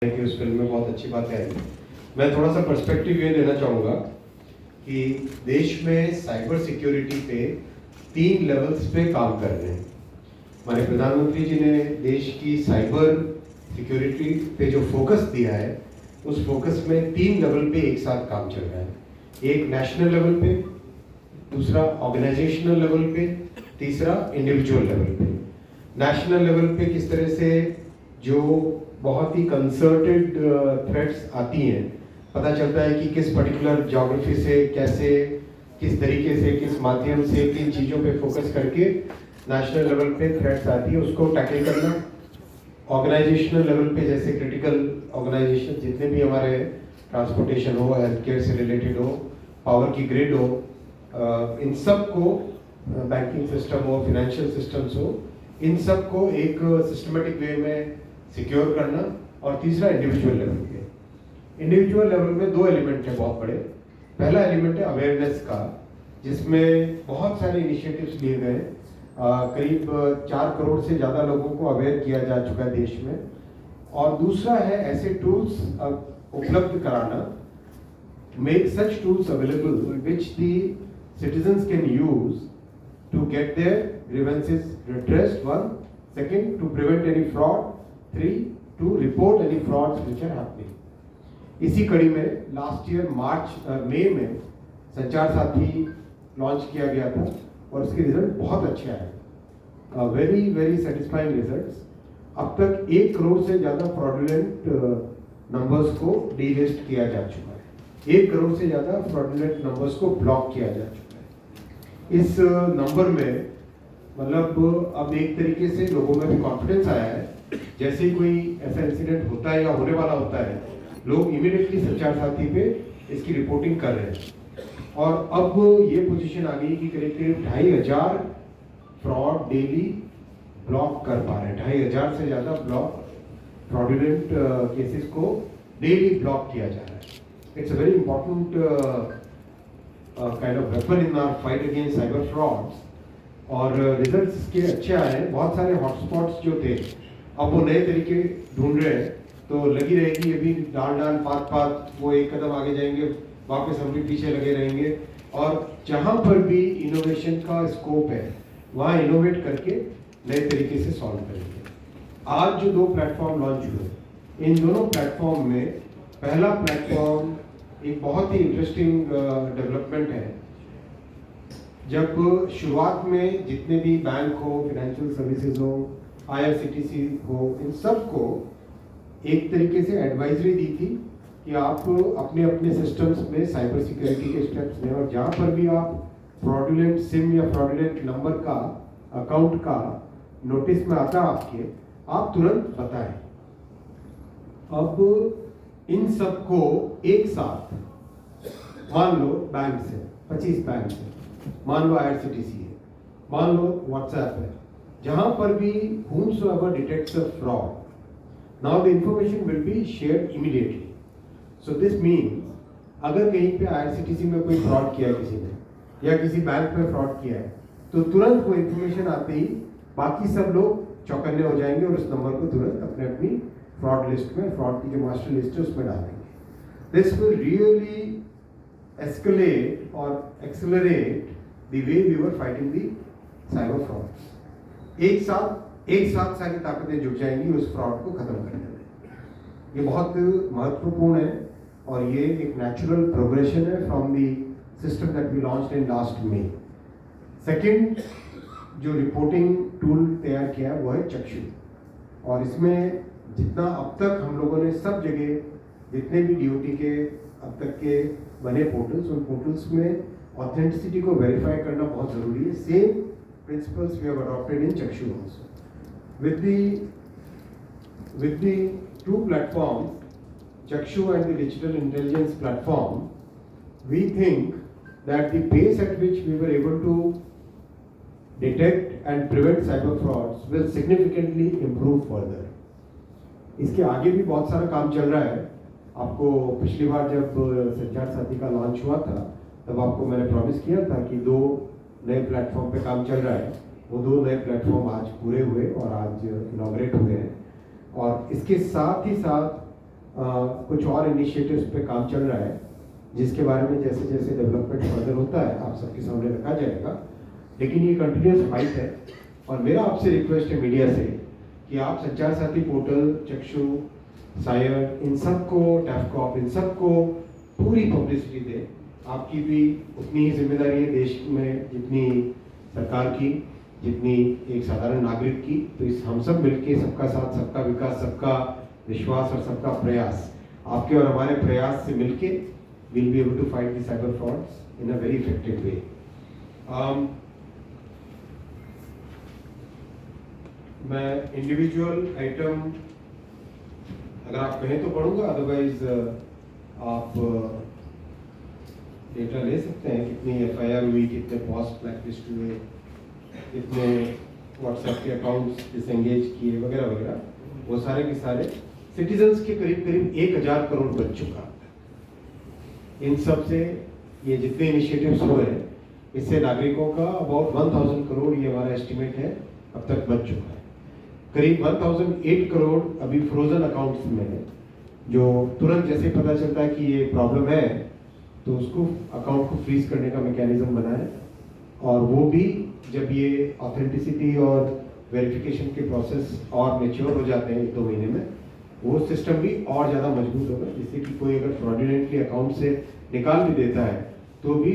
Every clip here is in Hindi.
कि उस फिल्म में बहुत अच्छी बातें आई। मैं थोड़ा सा पर्सपेक्टिव ये देना चाहूँगा कि देश में साइबर सिक्योरिटी पे 3 लेवल्स पे काम कर रहे हैं। हमारे प्रधानमंत्री जी ने देश की साइबर सिक्योरिटी पे जो फोकस दिया है, उस फोकस में 3 लेवल पे एक साथ काम चल रहा है। एक नेशनल लेवल पे, दूसरा ऑर्गेनाइजेशनल लेवल पे, तीसरा इंडिविजुअल लेवल पे। नेशनल लेवल पे किस तरह से जो बहुत ही कंसर्टेड थ्रेट्स आती हैं, पता चलता है कि किस पर्टिकुलर ज्योग्राफी से कैसे, किस तरीके से, किस माध्यम से, किन चीज़ों पे फोकस करके नेशनल लेवल पे थ्रेट्स आती है, उसको टैकल करना। ऑर्गेनाइजेशनल लेवल पे जैसे क्रिटिकल ऑर्गेनाइजेशन जितने भी हमारे ट्रांसपोर्टेशन हो, हेल्थ केयर से रिलेटेड हो, पावर की ग्रिड हो, इन सब को, बैंकिंग सिस्टम हो, फाइनेंशियल सिस्टम्स हो, इन सब को एक सिस्टमेटिक वे में सिक्योर करना। और तीसरा इंडिविजुअल लेवल पे। इंडिविजुअल लेवल में 2 एलिमेंट है बहुत बड़े। पहला एलिमेंट है अवेयरनेस का, जिसमें बहुत सारे इनिशिएटिव्स लिए गए। करीब 4 करोड़ से ज़्यादा लोगों को अवेयर किया जा चुका है देश में। और दूसरा है ऐसे टूल्स उपलब्ध कराना, make such tools available which the citizens can use to get their grievances redressed, 1. Second, to prevent any fraud. 3, to report any frauds which are happening. इसी कड़ी में लास्ट ईयर मई में संचार साथी लॉन्च किया गया था और उसके रिजल्ट बहुत अच्छे आए। Very very satisfying results. अब तक 1 करोड़ से ज़्यादा फ्रॉडुलेंट नंबर्स को डीलिस्ट किया जा चुका है। 1 करोड़ से ज़्यादा फ्रॉडुलेंट नंबर्स को ब्लॉक किया जा चुका है। इस नंबर में मतलब अब एक तरीके से लोगों में भी कॉन्फिडेंस आया है। जैसे ही कोई ऐसा इंसिडेंट होता है या होने वाला होता है, लोग इमीडिएटली संचार साथी पे इसकी रिपोर्टिंग कर रहे हैं। और अब ये पोजीशन आ गई कि करीब करीब 2500 फ्रॉड डेली ब्लॉक कर पा रहे हैं। 2500 से ज़्यादा फ्रॉडुलेंट केसेस को डेली ब्लॉक किया जा रहा है। It's a very important kind of weapon in our fight against cyber frauds. और रिजल्ट्स के अच्छे आए हैं। बहुत सारे हॉटस्पॉट्स जो थे, अब वो नए तरीके ढूंढ रहे हैं, तो लगी रहेगी अभी डाल पात वो एक कदम आगे जाएंगे, वापस हम भी पीछे लगे रहेंगे। और जहाँ पर भी इनोवेशन का स्कोप है, वहाँ इनोवेट करके नए तरीके से सॉल्व करेंगे। आज जो 2 प्लेटफॉर्म लॉन्च हुए, इन दोनों प्लेटफॉर्म में पहला प्लेटफॉर्म एक बहुत ही इंटरेस्टिंग डेवलपमेंट है। जब शुरुआत में जितने भी बैंक हो, फाइनेंशियल सर्विसेज हो, IRCTC हो, इन सब को एक तरीके से एडवाइजरी दी थी कि आप अपने अपने सिस्टम्स में साइबर सिक्योरिटी के स्टेप्स लें, और जहाँ पर भी आप फ्रॉडुलेंट सिम या फ्रॉडुलेंट नंबर का, अकाउंट का नोटिस में आता आपके, आप तुरंत बताएं। अब इन सब को एक साथ, मान लो बैंक से 25 बैंक है, मान लो IRCTC है, मान लो WhatsApp है, जहां पर भी whomsoever detects a fraud, now the information will be shared immediately. So this means अगर कहीं पे IRCTC में कोई फ्रॉड किया किसी ने या किसी बैंक में फ्रॉड किया है, तो तुरंत वो इन्फॉर्मेशन आते ही बाकी सब लोग चौकन्ने हो जाएंगे और उस नंबर को तुरंत अपने अपनी फ्रॉड लिस्ट में, फ्रॉड की जो मास्टर लिस्ट है उसमें डालेंगे। This will really escalate or accelerate the way we were fighting the cyber frauds. एक साथ सारी ताकतें जुट जाएंगी उस फ्रॉड को खत्म करने में। ये बहुत महत्वपूर्ण है और ये एक नेचुरल प्रोग्रेशन है from the system that we launched in last May. Second जो रिपोर्टिंग टूल तैयार किया है वो है चक्षु। और इसमें जितना अब तक हम लोगों ने सब जगह जितने भी DOT के अब तक के बने पोर्टल्स, उन पोर्टल्स में ऑथेंटिसिटी को वेरीफाई करना बहुत ज़रूरी है। Same principles we have adopted in Chakshu also. with the 2 platforms, Chakshu and the digital intelligence platform, we think that the pace at which we were able to detect and prevent cyber frauds will significantly improve further. इसके आगे भी बहुत सारा काम चल रहा है। आपको पिछली बार जब संचार साथी का लॉन्च हुआ था, तब आपको मैंने प्रॉमिस किया था कि 2 नए प्लेटफॉर्म पे काम चल रहा है। वो 2 नए प्लेटफॉर्म आज पूरे हुए और आज इनॉग्रेट हुए हैं। और इसके साथ ही साथ कुछ और इनिशिएटिव्स पे काम चल रहा है, जिसके बारे में जैसे जैसे डेवलपमेंट फर्दर होता है आप सबके सामने रखा जाएगा। लेकिन ये कंटिन्यूस फाइट है और मेरा आपसे रिक्वेस्ट है मीडिया से कि आप संचार साथी पोर्टल, चक्षु, सायर, इन सबको, टैफकॉप, इन सबको पूरी पब्लिसिटी दें। आपकी भी उतनी ही जिम्मेदारी है देश में जितनी सरकार की, जितनी एक साधारण नागरिक की। तो इस हम सब मिलके, सबका साथ, सबका विकास, सबका विश्वास और सबका प्रयास, आपके और हमारे प्रयास से मिलके will be able to fight the cyber frauds in a very effective way. मैं इंडिविजुअल आइटम अगर आप कहें तो पढ़ूंगा, अदरवाइज आप डेटा ले सकते हैं, कितनी एफआईआर हुई, कितने पोस्ट ब्लैकलिस्ट हुए, कितने व्हाट्सएप के अकाउंट्स डिसएंगेज किए वगैरह वगैरह, वो सारे के सारे सिटीजन्स के करीब करीब 1000 करोड़ बच चुका। इन सब से ये जितने इनिशिएटिव्स हुए हैं इससे नागरिकों का अबाउट 1000 करोड़, ये हमारा एस्टिमेट है, अब तक बच चुका है। करीब 1008 करोड़ अभी फ्रोजन अकाउंट्स में है, जो तुरंत जैसे पता चलता है कि ये प्रॉब्लम है तो उसको अकाउंट को फ्रीज करने का मैकेनिज्म बना है। और वो भी जब ये ऑथेंटिसिटी और वेरिफिकेशन के प्रोसेस और मैच्योर हो जाते हैं 1-2 महीने में, वो सिस्टम भी और ज़्यादा मजबूत होगा, जिससे कि कोई अगर फ्रॉडुलेंटली अकाउंट से निकाल भी देता है तो भी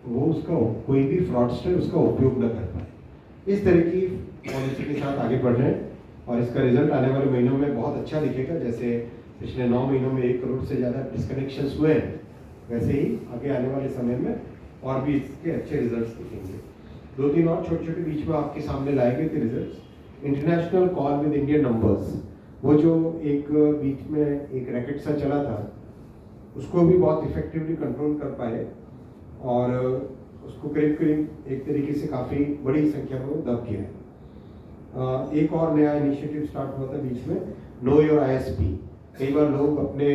वो उसका कोई भी फ्रॉडस्टर उसका उपयोग न कर पाए। इस तरह की पॉलिसी के साथ आगे बढ़ रहे हैं और इसका रिजल्ट आने वाले महीनों में बहुत अच्छा दिखेगा। जैसे पिछले 9 महीनों में 1 करोड़ से ज़्यादा डिस्कनेक्शंस हुए हैं, वैसे ही आगे आने वाले समय में और भी इसके अच्छे रिजल्ट्स दिखेंगे। 2-3 और छोटे छोटे बीच में आपके सामने लाए गए थे results. International call with Indian numbers, वो जो एक बीच में एक रैकेट सा चला था, उसको भी बहुत इफेक्टिवली कंट्रोल कर पाए और उसको करीब करीब एक तरीके से काफ़ी बड़ी संख्या में दब किया है। एक और नया इनिशिएटिव स्टार्ट हुआ था बीच में, नो योर आईएसपी। कई बार लोग अपने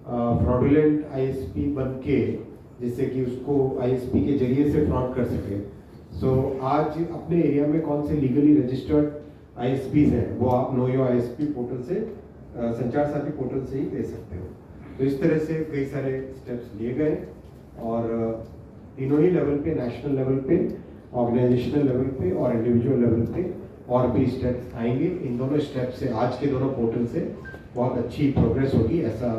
फ्रॉडुलेंट आईएसपी बन के, जिससे कि उसको आईएसपी के जरिए से फ्रॉड कर सके। सो आज अपने एरिया में कौन से लीगली रजिस्टर्ड आईएसपीज हैं वो आप नो योर आईएसपी पोर्टल से, संचार साथी पोर्टल से ही दे सकते हो। तो इस तरह से कई सारे स्टेप्स लिए गए और तीनों ही लेवल पे, नेशनल लेवल पे, ऑर्गेनाइजेशनल लेवल पे और इंडिविजुअल लेवल पे और भी स्टेप्स आएंगे। इन दोनों स्टेप से, आज के दोनों पोर्टल से बहुत अच्छी प्रोग्रेस होगी, ऐसा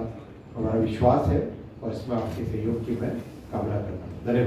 हमारा विश्वास है और इसमें आपके सहयोग की मैं कामना करता हूँ।